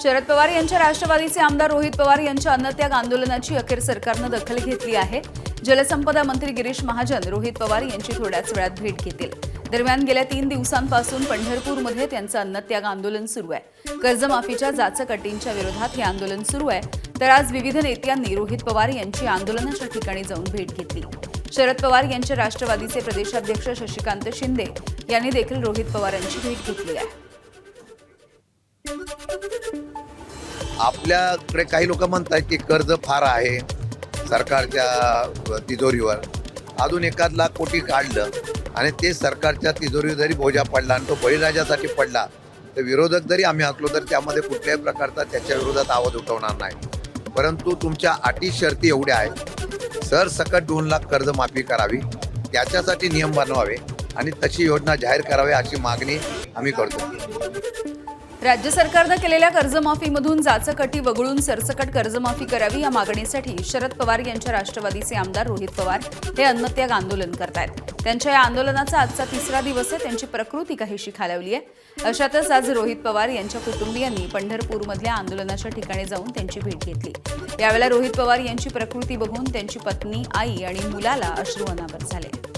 शरद पवार यांच्या राष्ट्रवादीचे आमदार रोहित पवार यांच्या अन्नत्याग आंदोलनाची अखेर सरकारनं दखल घेतली आहे। जलसंपदा मंत्री गिरीश महाजन रोहित पवार यांची थोड्याच वेळात भेट घेतील। दरम्यान गेल्या 3 दिवसांपासून पंढरपूरमध्ये त्यांचं अन्नत्याग आंदोलन सुरू आहे। कर्जमाफीच्या जाचक विरोधात हे आंदोलन सुरू आहे, तर आज विविध नेत्यांनी रोहित पवार यांची आंदोलनाच्या ठिकाणी जाऊन भेट घेतली। शरद पवार यांचे राष्ट्रवादीचे प्रदेशाध्यक्ष शशिकांत शिंदे यांनी देखील रोहित पवार यांची भेट घेतली आहे। आपल्याकडे काही लोक म्हणतात की कर्ज फार आहे सरकारच्या तिजोरीवर, अजून 1 लाख कोटी काढलं आणि ते सरकारच्या तिजोरीवर जरी बोजा पडला आणि तो बळीराजासाठी पडला तर विरोधक जरी आम्ही असलो तर त्यामध्ये कुठल्याही प्रकारचा त्याच्या विरोधात आवाज उठवणार नाही। परंतु तुमच्या अटी शर्ती एवढ्या आहेत, सरसकट 2 लाख कर्जमाफी करावी, त्याच्यासाठी नियम बनवावे आणि तशी योजना जाहीर करावी अशी मागणी आम्ही करतो। राज्य सरकारनं केलेल्या कर्जमाफीमधून जाचक अटी वगळून सरसकट कर्जमाफी करावी या मागणीसाठी शरद पवार यांच्या राष्ट्रवादीचे आमदार रोहित पवार हे अन्नत्याग आंदोलन करतायत। त्यांच्या या आंदोलनाचा आजचा 3रा दिवस आहे। त्यांची प्रकृती काहीशी खालावली आहे। अशातच आज रोहित पवार यांच्या कुटुंबियांनी पंढरपूरमधल्या आंदोलनाच्या ठिकाणी जाऊन त्यांची भेट घेतली। यावेळेला रोहित पवार यांची प्रकृती बघून त्यांची पत्नी, आई आणि मुलाला अश्रू अनावर झाले।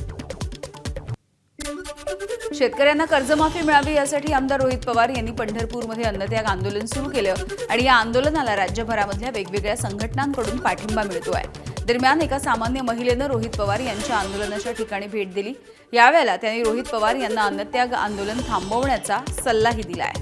शेतकऱ्यांना कर्जमाफी मिळावी यासाठी आमदार रोहित पवार यांनी पंढरपूरमध्ये अन्नत्याग आंदोलन सुरू केलं आणि या आंदोलनाला राज्यभरामधल्या वेगवेगळ्या संघटनांकडून पाठिंबा मिळतोय। दरम्यान एका सामान्य महिलेनं रोहित पवार यांच्या आंदोलनाच्या ठिकाणी भेट दिली। यावेळेला त्यांनी रोहित पवार यांना अन्नत्याग आंदोलन थांबवण्याचा सल्लाही दिलाय।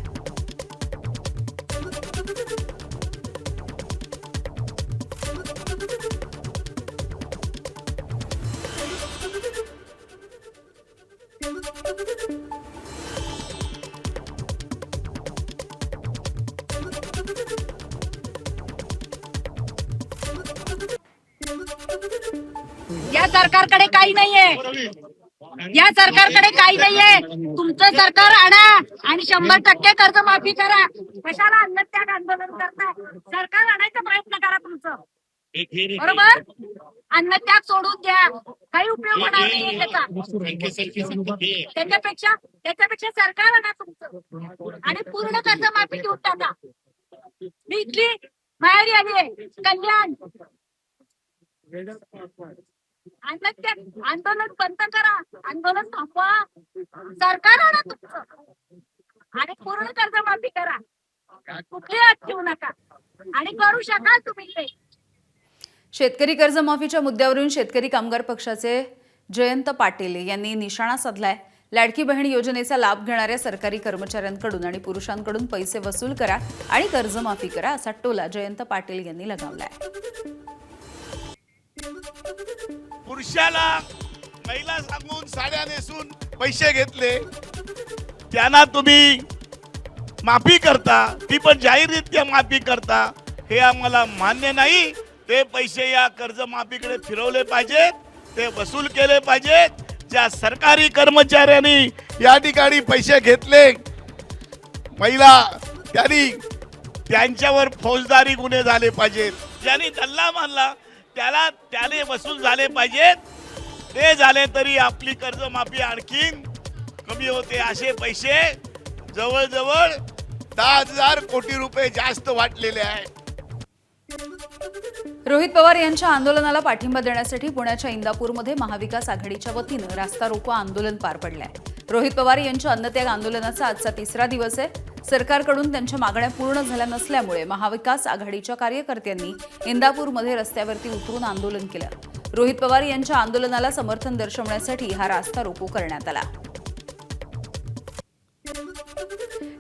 या सरकारकडे काही नाहीये, या सरकारकडे काही नाहीये। तुमचं सरकार आणा आणि 100% कर्जमाफी करा। कशाला अन्नत्याग आंदोलन करताय? सरकार आणायचा प्रयत्न करा तुमचं, बरोबर? अन्नत्याग सोडून द्या, काही उपयोग होणार नाहीये त्याचा। त्याच्यापेक्षा सरकार आणा तुमचं आणि पूर्ण कर्जमाफी देऊन टाका। मी इथली माहेरी आली आहे, कल्याण। आंदोलन बंद करा, आंदोलन थांबवा, सरकार आणा तुमचं आणि पूर्ण कर्जमाफी करा। कुठली अट ठेवू नका आणि करू शकाल तुम्ही ते। शेतकरी कर्जमाफीच्या मुद्द्यावरून शेतकरी कामगार पक्षाचे जयंत पाटील यांनी निशाणा साधलाय। लाडकी बहीण योजनेचा लाभ घेणाऱ्या सरकारी कर्मचाऱ्यांकडून आणि पुरुषांकडून पैसे वसूल करा आणि कर्जमाफी करा असा टोला जयंत पाटील यांनी लगावलाय। पुरुषाला महिला सांगून साड्या नेसून पैसे घेतले, त्यांना तुम्ही माफी करता, ती पण जाहीररित्या माफी करता, हे आम्हाला मान्य नाही। ते पैसे या कर्जमाफीकडे फिरवले पाहिजेत, ते वसूल केले पाहिजेत। ज्या सरकारी कर्मचाऱ्यांनी या ठिकाणी पैसे घेतले महिला, त्यांच्यावर फौजदारी गुन्हे झाले पाहिजेत। ज्यांनी दल्ला मानला त्याने वसूल झाले पाहिजेत। ते झाले तरी आपली कर्जमाफी आणखीन कमी होते। असे पैसे जवळजवळ 10,000 कोटी रुपये जास्त वाटलेले आहेत। रोहित पवार यांच्या आंदोलनाला पाठिंबा देण्यासाठी पुण्याच्या इंदापूरमध्ये महाविकास आघाडीच्या वतीनं रास्ता रोको आंदोलन पार पडलंय। रोहित पवार यांच्या अन्नत्याग आंदोलनाचा आजचा 3रा दिवस आहे। सरकारकडून त्यांच्या मागण्या पूर्ण झाल्या नसल्यामुळे महाविकास आघाडीच्या कार्यकर्त्यांनी इंदापूरमध्ये रस्त्यावरती उतरून आंदोलन केलं। रोहित पवार यांच्या आंदोलनाला समर्थन दर्शवण्यासाठी हा रास्ता रोको करण्यात आला।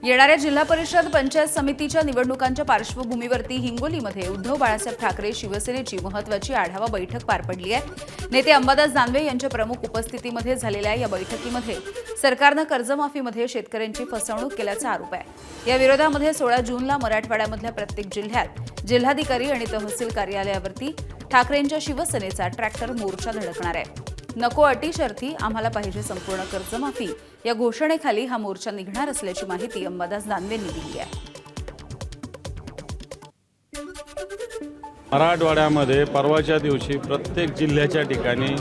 येणाऱ्या जिल्हा परिषद पंचायत समितीच्या निवडणुकांच्या पार्श्वभूमीवरती हिंगोलीमध्ये उद्धव बाळासाहेब ठाकरे शिवसेनेची महत्त्वाची आढावा बैठक पार पडली आहे। नेते अंबादास दानवे यांच्या प्रमुख उपस्थितीमध्ये झालेल्या या बैठकीमध्ये सरकारनं कर्जमाफीमध्ये शेतकऱ्यांची फसवणूक केल्याचा आरोप आहे। या विरोधामध्ये 16 जूनला मराठवाड्यामधल्या प्रत्येक जिल्ह्यात जिल्हाधिकारी आणि तहसील कार्यालयावरती ठाकरेंच्या शिवसेनेचा ट्रॅक्टर मोर्चा धडकणार आहे। नको अटी शर्ती, आम्हाला पाहिजे संपूर्ण कर्जमाफी या घोषणेखाली हा मोर्चा निघणार असल्याची माहिती अंबादास दानवेंनी दिली आहे। मराठवाड्यामध्ये परवाच्या दिवशी प्रत्येक जिल्ह्याच्या ठिकाणी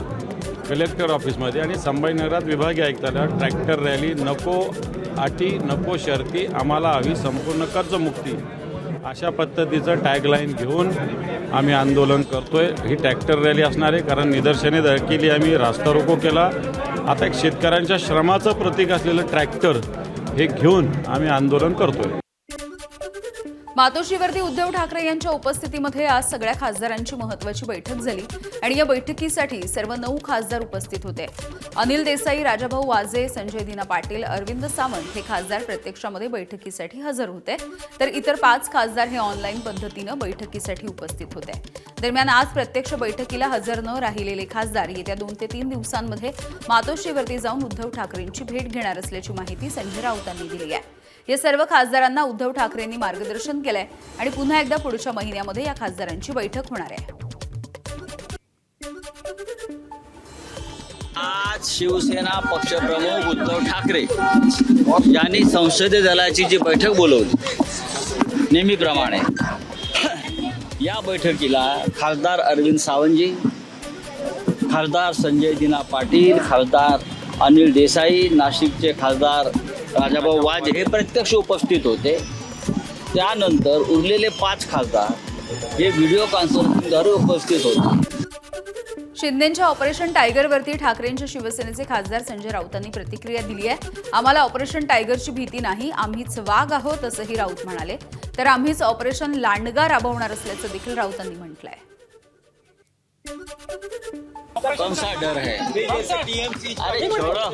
कलेक्टर ऑफिसमध्ये आणि संभाजीनगरात विभागीय आयुक्ताला ट्रॅक्टर रॅली, नको अटी नको शर्ती, आम्हाला हवी संपूर्ण कर्जमुक्ती अशा पद्धतीचं टॅगलाईन घेऊन आम्ही आंदोलन करतोय. ही ट्रॅक्टर रॅली असणार आहे, कारण निदर्शने केली, आम्ही रास्ता रोको केला. आता एक शेतकऱ्यांच्या श्रमाचं प्रतीक असलेलं ट्रॅक्टर हे घेऊन आम्ही आंदोलन करतोय. मातोश्रीवरती उद्धव ठाकरे यांच्या उपस्थितीमध्ये आज सगळ्या खासदारांची महत्त्वाची बैठक झाली आणि या बैठकीसाठी सर्व 9 खासदार उपस्थित होते. अनिल देसाई, राजाभाऊ वाजे, संजय दिना पाटील, अरविंद सावंत हे खासदार प्रत्यक्षामध्ये बैठकीसाठी हजर होते, तर इतर 5 खासदार हे ऑनलाईन पद्धतीनं बैठकीसाठी उपस्थित होते. दरम्यान आज प्रत्यक्ष बैठकीला हजर न राहिलेले खासदार येत्या 2 ते 3 दिवसांमध्ये मातोश्रीवरती जाऊन उद्धव ठाकरेंची भेट घेणार असल्याची माहिती संजय राऊतांनी दिली आहे. या सर्व खासदारांना उद्धव ठाकरेंनी मार्गदर्शन केलंय आणि पुन्हा एकदा पुढच्या महिन्यामध्ये या खासदारांची बैठक होणार आहे. आज शिवसेना पक्षप्रमुख उद्धव ठाकरे यांनी संसदीय दलाची जी बैठक बोलवली नेहमीप्रमाणे, या बैठकीला खासदार अरविंद सावंतजी, खासदार संजय दिना पाटील, खासदार अनिल देसाई, नाशिकचे खासदार राजाभाऊ वाजे हे प्रत्यक्ष उपस्थित होते. त्यानंतर उरलेले 5 खासदार हे व्हिडिओ कॉन्फरन्सिंगद्वारे उपस्थित होते. शिंदेच्या ऑपरेशन टायगरवरती ठाकरेंच्या शिवसेनेचे खासदार संजय राऊतांनी प्रतिक्रिया दिली आहे. आम्हाला ऑपरेशन टायगरची भीती नाही, आम्हीच वाघ आहोत असंही राऊत म्हणाले. तर आम्हीच ऑपरेशन लांडगा राबवणार असल्याचं देखील राऊतांनी म्हटलंय. कौन सा डर है? अरे छोड़ो,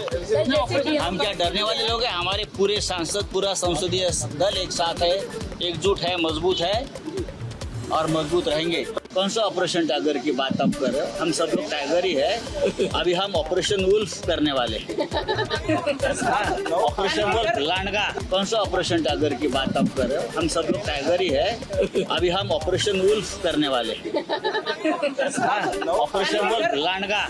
हम क्या डरने वाले लोग हैं? हमारे पूरे सांसद, पूरा संसदीय दल एक साथ है, एकजुट है, मजबूत है और मजबूत रहेंगे. कौन सा ऑपरेशन टाइगर की बात आप कर रहे हो? हम सब लोग टाइगर ही है. अभी हम ऑपरेशन वुल्फ करने वाले. Operation wolf लांडगा. कौन सा ऑपरेशन टाइगर की बात आप कर रहे हो? हम सब लोग टाइगर ही है. अभी हम ऑपरेशन वुल्फ करने वाले. Operation wolf लांडगा.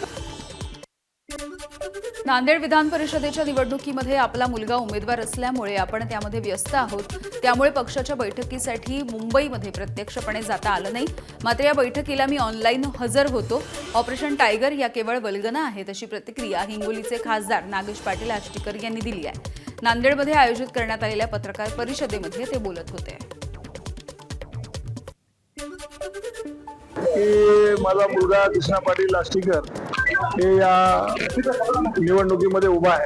नांदेड विधान परिषदेच्या निवडणुकीमध्ये आपला मुलगा उमेदवार असल्यामुळे आपण त्यामध्ये व्यस्त आहोत. त्यामुळे पक्षाच्या बैठकीसाठी मुंबईमध्ये प्रत्यक्षपणे जाता आलं नाही. मात्र या बैठकीला मी ऑनलाईन हजर होतो. ऑपरेशन टायगर या केवळ वल्गना आहेत अशी प्रतिक्रिया हिंगोलीचे खासदार नागेश पाटील आष्टीकर यांनी दिली आहे. नांदेडमध्ये आयोजित करण्यात आलेल्या पत्रकार परिषदेमध्ये ते बोलत होते. माझा मुलगा कृष्णा पाटील आष्टीकर हे या निवडणुकीमध्ये उभा आहे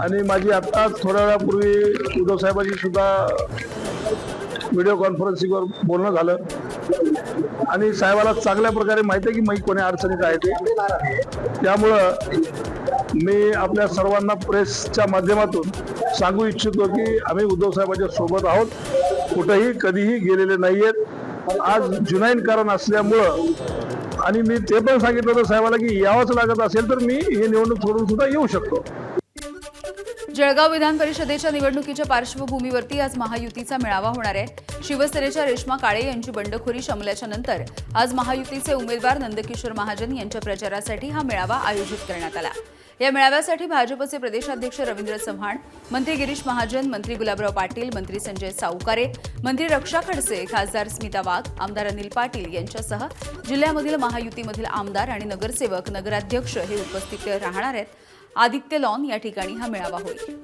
आणि माझी आता थोड्या वेळापूर्वी उद्धव साहेबांशी सुद्धा व्हिडिओ कॉन्फरन्सिंगवर बोलणं झालं आणि साहेबाला चांगल्या प्रकारे माहिती आहे की मी कोणी अडचणीत आहे ते. त्यामुळं मी आपल्या सर्वांना प्रेसच्या माध्यमातून सांगू इच्छितो की आम्ही उद्धव साहेबांच्या सोबत आहोत, कुठेही कधीही गेलेले नाहीयेत. आज जुनैन कारण असल्यामुळं आणि मी ते पण सांगितलं होतं साहेबाला की यावंच लागत असेल तर मी हे निवडणूक सोडून सुद्धा येऊ शकतो. जळगाव विधान परिषदेच्या निवडणुकीच्या पार्श्वभूमीवरती आज महायुतीचा मेळावा होणार आहे. शिवसेनेच्या रेश्मा काळे यांची बंडखोरी शमल्याच्या नंतर आज महायुतीचे उमेदवार नंदकिशोर महाजन यांच्या प्रचारासाठी हा मेळावा आयोजित करण्यात आला. या मेळाव्यासाठी भाजपचे प्रदेशाध्यक्ष रवींद्र चव्हाण, मंत्री गिरीश महाजन, मंत्री गुलाबराव पाटील, मंत्री संजय सावकारे, मंत्री रक्षा खडसे, खासदार स्मिता वाघ, आमदार अनिल पाटील यांच्यासह जिल्ह्यामधील महायुतीमधील आमदार आणि नगरसेवक, नगराध्यक्ष हे उपस्थित राहणार आहेत. आदित्य लॉन या ठिकाणी हा मेळावा होईल.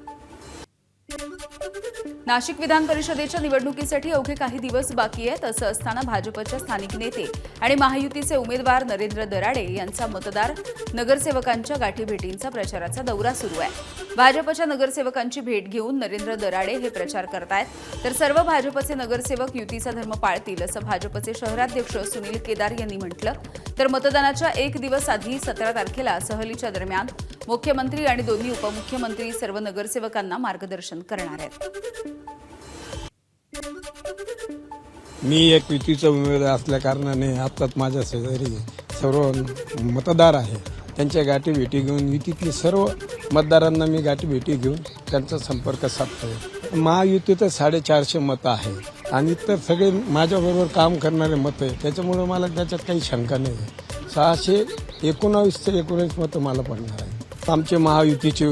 नाशिक विधान परिषदेच्या निवडणुकीसाठी अवघे काही दिवस बाकी आहेत. असं असताना भाजपच्या स्थानिक नेते आणि महायुतीचे उमेदवार नरेंद्र दराडे यांचा मतदार नगरसेवकांच्या गाठीभेटींचा प्रचाराचा दौरा सुरू आहे. भाजपच्या नगरसेवकांची भेट घेऊन नरेंद्र दराडे हे प्रचार करतायत, तर सर्व भाजपचे नगरसेवक युतीचा धर्म पाळतील असं भाजपचे शहराध्यक्ष सुनील केदार यांनी म्हटलं. तर मतदानाच्या 1 दिवस आधी 17 तारखेला सहलीच्या दरम्यान मुख्यमंत्री आणि दोन्ही उपमुख्यमंत्री सर्व नगरसेवकांना मार्गदर्शन करणार आहेत. मी एक युतीचा उमेदवार असल्या कारणाने आत्ताच माझ्या शेजारी सर्व मतदार आहे, त्यांच्या गाठीभेटी घेऊन युतीतली सर्व मतदारांना मी गाठीभेटी घेऊन त्यांचा संपर्क साधतोय. महायुतीचं 450 मतं आहे आणि इतर सगळे माझ्याबरोबर काम करणारे मतं आहे, त्याच्यामुळं मला त्याच्यात काही शंका नाही आहे. 619 ते 19 मतं मला पडणार आहे. आमचे महायुतीचे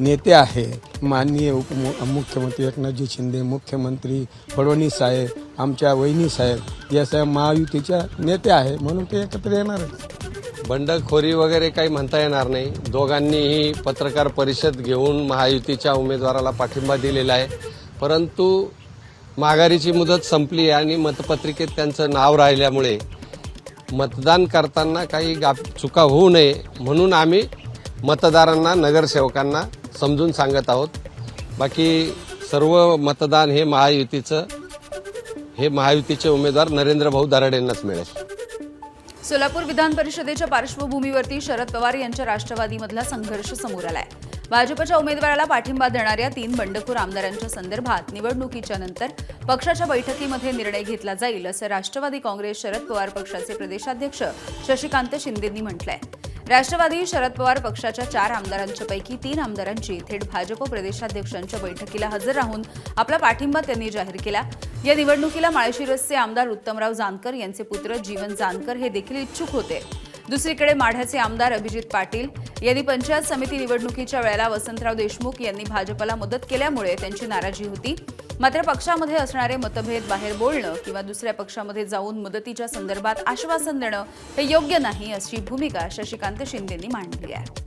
नेते आहे माननीय उपमुख्यमंत्री एकनाथजी शिंदे, मुख्यमंत्री फडणवीस साहेब, आमच्या वहिनी साहेब, या साहेब महायुतीच्या नेते आहे, म्हणून ते एकत्र येणार आहेत. बंडखोरी वगैरे काही म्हणता येणार नाही. दोघांनीही पत्रकार परिषद घेऊन महायुतीच्या उमेदवाराला पाठिंबा दिलेला आहे, परंतु माघारीची मुदत संपली आणि मतपत्रिकेत त्यांचं नाव राहिल्यामुळे मतदान करताना काही चुका होऊ नये म्हणून आम्ही मतदारांना, नगरसेवकांना समजून सांगत आहोत. बाकी सर्व मतदान हे महायुतीचे उमेदवार नरेंद्र भाऊ दराडे यांनाच मिळेल. सोलापूर विधान परिषदेच्या पार्श्वभूमीवरती शरद पवार यांच्या राष्ट्रवादीमधला संघर्ष समोर आलाय. भाजपच्या उमेदवाराला पाठिंबा देणाऱ्या 3 बंडखोर आमदारांच्या संदर्भात निवडणुकीच्या नंतर पक्षाच्या बैठकीमध्ये निर्णय घेतला जाईल असं राष्ट्रवादी काँग्रेस शरद पवार पक्षाचे प्रदेशाध्यक्ष शशिकांत शिंदेंनी म्हटलंय. राष्ट्रवादी शरद पवार पक्षाच्या 4 आमदारांच्या पैकी 3 आमदारांची थेट भाजप प्रदेशाध्यक्षांच्या बैठकीला हजर राहून आपला पाठिंबा त्यांनी जाहीर केला. या निवडणुकीला माळशिरसचे आमदार उत्तमराव जानकर यांचे पुत्र जीवन जानकर हे देखील इच्छुक होते. दुसरीकडे माढ्याचे आमदार अभिजित पाटील यांनी पंचायत समिती निवडणुकीच्या वेळेला वसंतराव देशमुख यांनी भाजपला मदत केल्यामुळे त्यांची नाराजी होती. मात्र पक्षामध्ये असणारे मतभेद बाहेर बोलणं किंवा दुसऱ्या पक्षामध्ये जाऊन मदतीच्या संदर्भात आश्वासन देणं हे योग्य नाही अशी भूमिका शशिकांत शिंदेंनी मांडली आहे.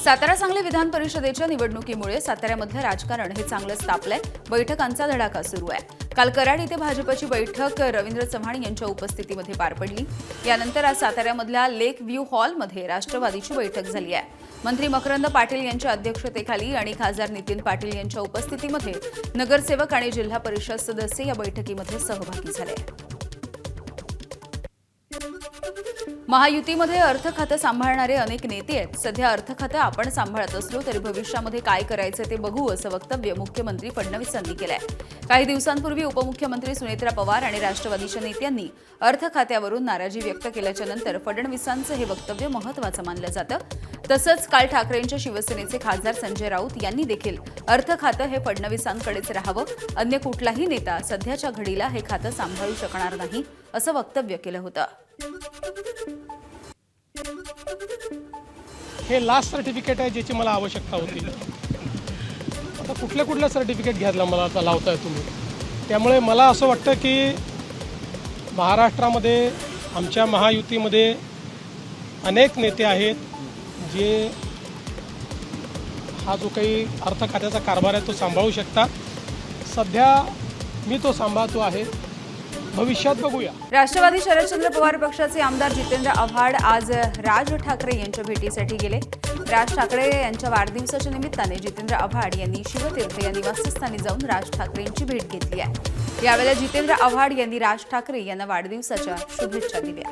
सातारा सांगली विधान परिषदेच्या निवडणुकीमुळे साताऱ्यामधलं राजकारण हे चांगलंच तापलंय. बैठकांचा धडाका सुरू आहे. काल कराड इथे भाजपची बैठक रवींद्र चव्हाण यांच्या उपस्थितीमध्ये पार पडली. यानंतर आज साताऱ्यामधल्या लेक व्ह्यू हॉलमध्ये राष्ट्रवादीची बैठक झाली आहे. मंत्री मकरंद पाटील यांच्या अध्यक्षतेखाली आणि खासदार नितीन पाटील यांच्या उपस्थितीमध्ये नगरसेवक आणि जिल्हा परिषद सदस्य या बैठकीमध्ये सहभागी झाले. महायुतीमध्ये अर्थ खातं सांभाळणारे अनेक नेते आहेत. सध्या अर्थ खातं आपण सांभाळत असलो तरी भविष्यामध्ये काय करायचं ते बघू असं वक्तव्य मुख्यमंत्री फडणवीसांनी केलंय. काही दिवसांपूर्वी उपमुख्यमंत्री सुनेत्रा पवार आणि राष्ट्रवादीच्या नेत्यांनी अर्थ खात्यावरून नाराजी व्यक्त केल्याच्या नंतर फडणवीसांचं हे वक्तव्य महत्त्वाचं मानलं जातं. तसंच काल ठाकरेंच्या शिवसेनेचे खासदार संजय राऊत यांनी देखील अर्थ खातं हे फडणवीसांकडेच राहावं, अन्य कुठलाही नेता सध्याच्या घडीला हे खातं सांभाळू शकणार नाही असं वक्तव्य केलं होतं. हे लास्ट सर्टिफिकेट आहे ज्याची मला आवश्यकता होती. आता कुठलं सर्टिफिकेट घ्यायला मला आता लावताय तुम्ही. त्यामुळे मला असं वाटतं की महाराष्ट्रामध्ये आमच्या महायुतीमध्ये अनेक नेते आहेत जे हा जो काही अर्थ खात्याचा कारभार आहे तो सांभाळू शकतात. सध्या मी तो सांभाळतो आहे, भविष्यात बघूया. राष्ट्रवादी शरदचंद्र पवार पक्षाचे आमदार जितेंद्र आव्हाड आज राज ठाकरे यांच्या भेटीसाठी गेले. राज ठाकरे यांच्या वाढदिवसाच्या निमित्ताने जितेंद्र आव्हाड यांनी शिवतीर्थ या निवासस्थानी जाऊन राज ठाकरे यांची भेट घेतली आहे. यावेळेला जितेंद्र आव्हाड यांनी राज ठाकरे यांना वाढदिवसाच्या शुभेच्छा दिल्या.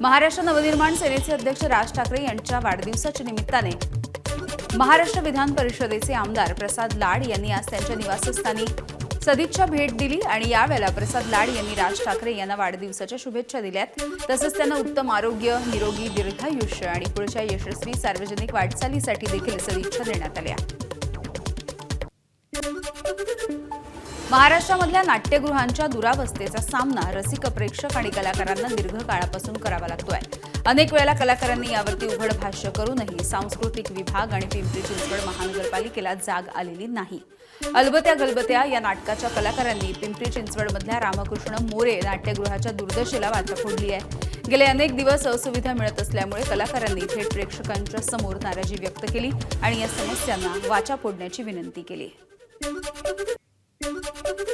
महाराष्ट्र नवनिर्माण सेनेचे अध्यक्ष राज ठाकरे यांच्या वाढदिवसाच्या निमित्ताने महाराष्ट्र विधान परिषदेचे आमदार प्रसाद लाड यांनी आज त्यांच्या निवासस्थानी सदिच्छा भेट दिली आणि यावेळेला प्रसाद लाड यांनी राज ठाकरे यांना वाढदिवसाच्या शुभेच्छा दिल्यात. तसंच त्यांना उत्तम आरोग्य, निरोगी दीर्घायुष्य आणि पुढच्या यशस्वी सार्वजनिक वाटचालीसाठी देखील सदिच्छा देण्यात आल्या. महाराष्ट्रामधल्या नाट्यगृहांच्या दुरावस्थेचा सामना रसिक, प्रेक्षक आणि कलाकारांना दीर्घकाळापासून करावा लागतोय. अनेक वेळेला कलाकारांनी यावरती उघड भाष्य करूनही सांस्कृतिक विभाग आणि पिंपरी चिंचवड महानगरपालिकेला जाग आलेली नाही. अलबत्या गलबत्या या नाटकाच्या कलाकारांनी पिंपरी चिंचवडमधल्या रामकृष्ण मोरे नाट्यगृहाच्या दुर्दशेला वाचा फोडली आहे. गेले अनेक दिवस असुविधा मिळत असल्यामुळे कलाकारांनी थेट प्रेक्षकांच्या समोर नाराजी व्यक्त केली आणि या समस्यांना वाचा फोडण्याची विनंती केली.